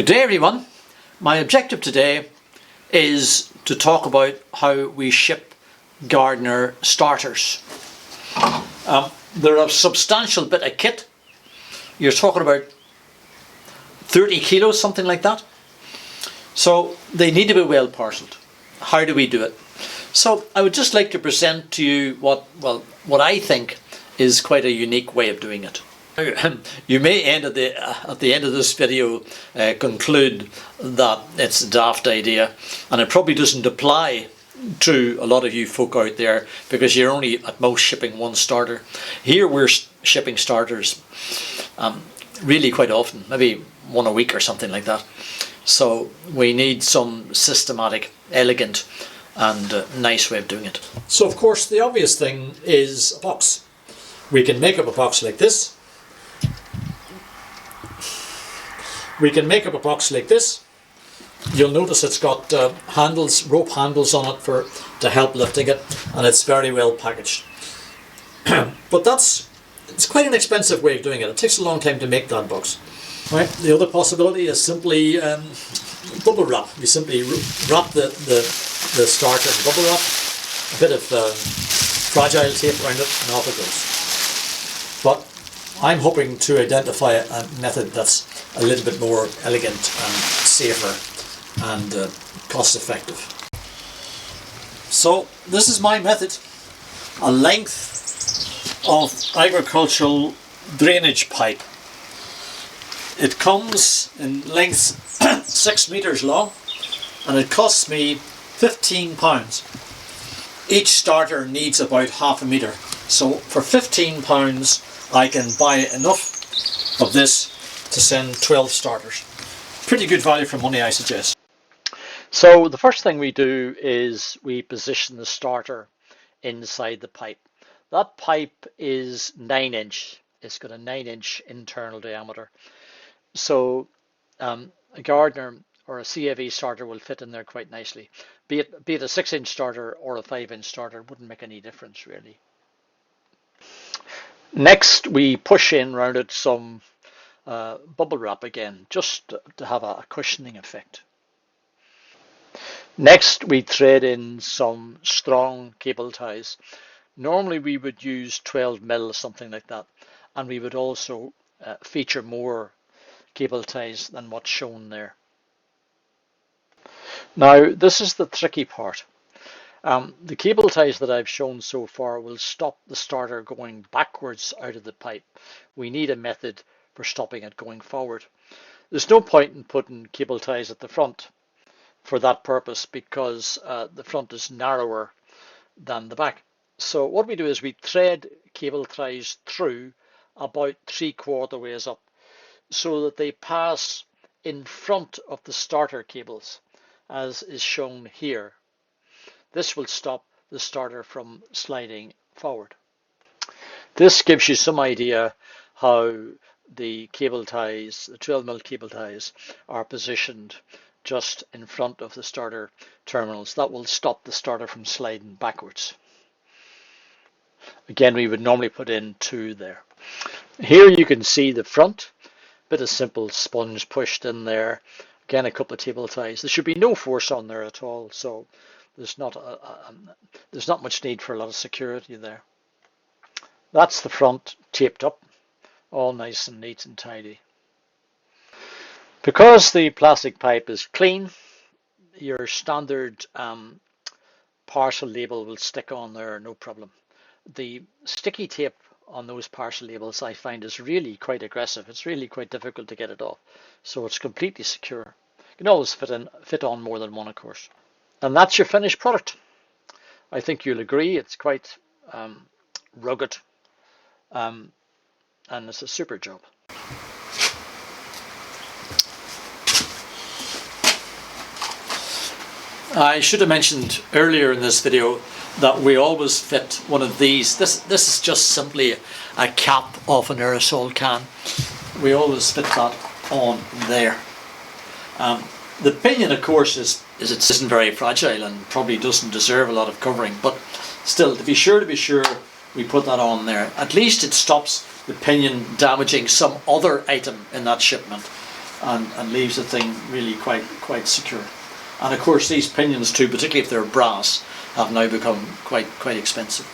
Good day everyone. My objective today is to talk about how we ship Gardner starters. They're a substantial bit of kit. You're talking about 30 kilos, something like that. So they need to be well parcelled. How do we do it? So I would just like to present to you what I think is quite a unique way of doing it. You may at the end of this video conclude that it's a daft idea, and it probably doesn't apply to a lot of you folk out there because you're only at most shipping one starter. Here we're shipping starters really quite often, maybe one a week or something like that. So we need some systematic, elegant and nice way of doing it. So of course the obvious thing is a box. We can make up a box like this. You'll notice it's got handles, rope handles on it to help lifting it, and it's very well packaged. But it's quite an expensive way of doing it. It takes a long time to make that box. Right. The other possibility is simply bubble wrap. We simply wrap the starter in bubble wrap, a bit of fragile tape around it, and off it goes. But I'm hoping to identify a method that's a little bit more elegant and safer and cost effective. So this is my method. A length of agricultural drainage pipe. It comes in lengths 6 meters long, and it costs me £15. Each starter needs about half a meter. So for £15 I can buy enough of this to send 12 starters. Pretty good value for money, I suggest. So the first thing we do is we position the starter inside the pipe. That pipe is 9-inch. It's got a 9-inch internal diameter. So a Gardner or a CFE starter will fit in there quite nicely. Be it a 6-inch starter or a 5-inch starter, wouldn't make any difference really. Next, we push in around it some bubble wrap again, just to have a cushioning effect. Next, we thread in some strong cable ties. Normally we would use 12 mil, something like that, and we would also feature more cable ties than what's shown there. Now, this is the tricky part. The cable ties that I've shown so far will stop the starter going backwards out of the pipe. We need a method for stopping it going forward. There's no point in putting cable ties at the front for that purpose because the front is narrower than the back. So what we do is we thread cable ties through about 3/4 ways up so that they pass in front of the starter cables, as is shown here. This will stop the starter from sliding forward. This gives you some idea how the cable ties, the 12 mil cable ties, are positioned just in front of the starter terminals. That will stop the starter from sliding backwards. Again, we would normally put in 2 there. Here you can see the front, bit of simple sponge pushed in there. Again, a couple of cable ties. There should be no force on there at all, so there's not much need for a lot of security there. That's the front taped up, all nice and neat and tidy. Because the plastic pipe is clean, your standard parcel label will stick on there, no problem. The sticky tape on those parcel labels I find is really quite aggressive. It's really quite difficult to get it off, so it's completely secure. You can always fit on more than one, of course. And that's your finished product. I think you'll agree it's quite rugged, and it's a super job. I should have mentioned earlier in this video that we always fit one of these. This is just simply a cap of an aerosol can. We always fit that on there. The pinion, of course, is it isn't very fragile and probably doesn't deserve a lot of covering, but still, to be sure, we put that on there. At least it stops the pinion damaging some other item in that shipment. and leaves the thing really quite secure. And of course these pinions too, particularly if they're brass, have now become quite expensive.